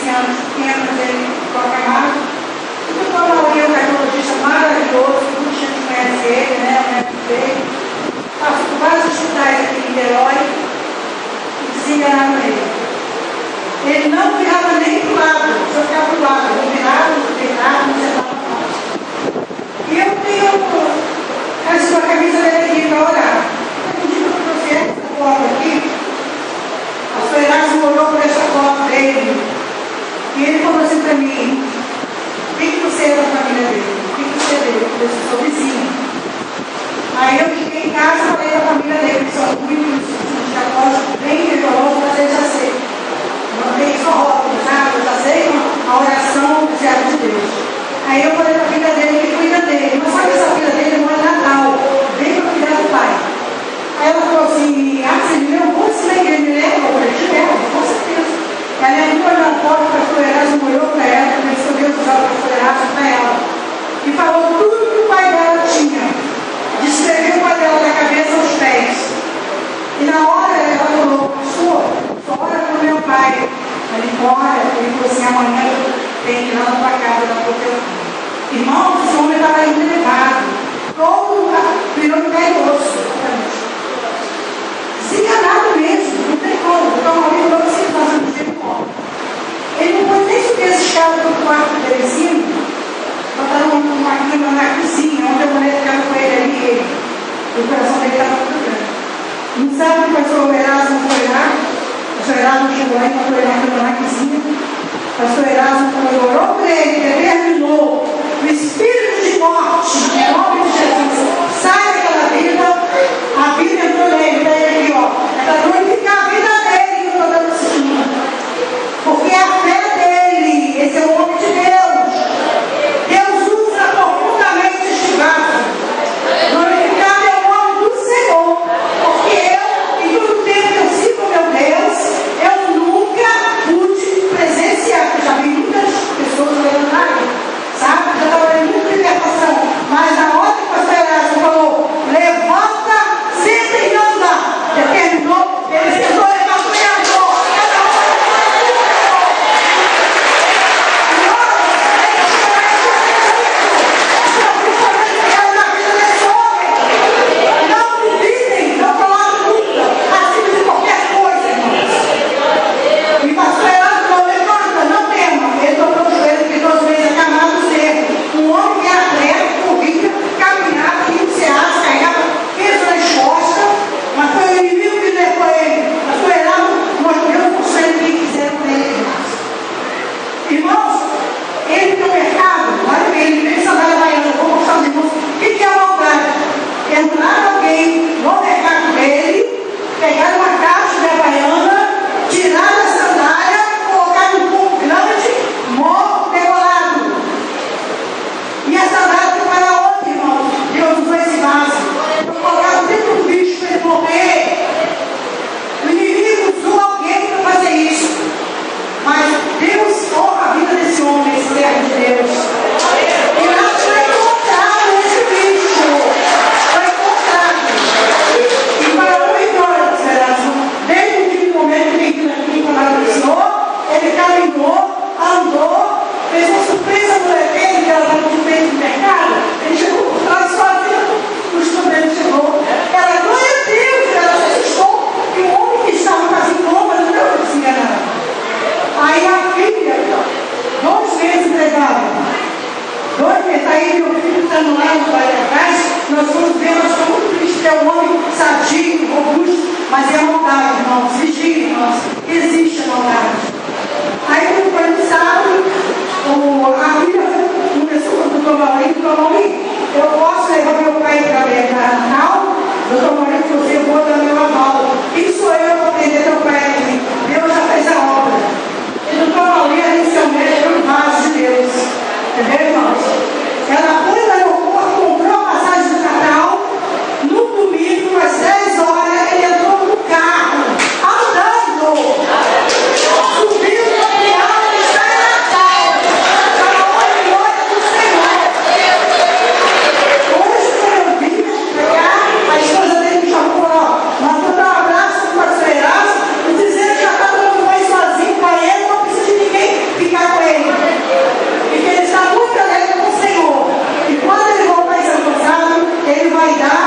crianças pequenas, ele toca mais. O doutor Mauri é um cardiologista maravilhoso, muita gente conhece ele, né? O neto dele. Passou por vários hospitais aqui em Niterói e desenganaram ele. Ele não virava nem para o lado, só ficava para o lado. Não virava, não deitava, não sentava mais. E eu tenho a camisa dele aqui para orar. Um dia eu trouxe essa foto aqui, a sua Erasmo olhou para essa foto dele e ele falou assim para mim: o que você é da família dele? O que você é dele? Eu falei: eu sou vizinho. Aí eu fiquei em casa e falei da família dele, que são muito católicos, bem rigorosos, mas eu já sei. Não tem só rótulos, nada, eu já sei a oração do servo de Deus. Aí eu falei para a filha dele que cuida dele, mas sabe que essa filha dele não é Natal, vem para cuidar do pai. Aí ela falou assim: ah, você me levou você na igreja, me leva? Eu falei: te levo, com certeza. Ela entrou na porta, o pastor Erasmo olhou para ela, começou Deus usar o pastor Erasmo para ela, e falou tudo que o pai dela tinha. Descreveu o pai dela da cabeça aos pés. E na hora ela falou: pastor, só ora para o meu pai. Ele ora, ele falou assim: amanhã eu tenho que ir lá na tua casa da proteção. Irmãos, esse homem estava indo levado. Todo virou de pé e osso. Desenganado mesmo, não tem como. Então, uma vez eu sei que nós vamos ter como. Ele não pode nem subir as escadas do quarto dele em cima. Botaram uma cama na cozinha, onde a mulher ficava com ele ali. O coração dele estava muito grande. Não sabe o que o pastor Erasmo foi lá? O pastor Erasmo chegou lá e botou ele na cama na cozinha. O pastor Erasmo orou por ele, determinou o espírito de morte, em nome de Jesus, sai daquela vida. A vida entrou nele, está ele aqui, ó. É para glorificar a vida dele que eu estou dando testemunho. Porque a fé dele, esse é o homem de Deus. Deus usa profundamente este vaso. Glorificado é o nome do Senhor. Porque eu, em todo tempo que eu sigo meu Deus, eu nunca pude presenciar. Eu já vi muitas pessoas olhando na área, sabe? Já estava olhando muita libertação. Mas na hora que o pastor Erasmo falou: levanta, senta e anda, determinou, ele sentou, levantou e andou. Entrar alguém no mercado dele, pegar uma caixa de Havaiana, tirar a sandália, colocar num pouco grande, morto, decolado. E a sandália foi para onde, irmão? Deus usou esse vaso. Foi colocado dentro do bicho para ele morrer. O inimigo usou alguém para fazer isso. Mas Deus honra a vida desse homem, esse servo de Deus. E lá foi encontrado esse bicho. E para o vitória, desde o momento que ele aqui com a do Senhor, ele caminhou, andou, fez uma surpresa para ele, que ela estava no meio do mercado. Ele chegou por trás sozinho, o estudante chegou. Ela, glória a Deus, ela se assustou, e o homem que estava quase em coma não deu para se enganar. Aí a filha, 2 meses entregada, 2 meses, aí meu filho estando lá no bairro atrás, nós fomos ver, nós ficamos muito tristes, é um homem sadio, robusto, mas é a maldade, irmãos, vigia, irmãos, existe a maldade. Aí quando foi no sábado, a filha começou com o doutor Maurício, eu posso levar meu pai para Natal? O doutor Maurício falou assim: eu vou dar meu aval. Quem sou eu para atender teu pai aqui? Deus já fez a obra. E o doutor Maurício, inicialmente, foi um vaso de Deus. Entendeu, irmãos? Ela foi no aeroporto, comprou a passagem do Natal, no domingo, às 10 horas, ele entrou no carro, andando, subiu no avião e está em Natal, para a glória do Senhor. Hoje, quando eu vim pegar, a esposa dele me chamou e falou: nós vamos dar um abraço para o pastor Erasmo, qualidade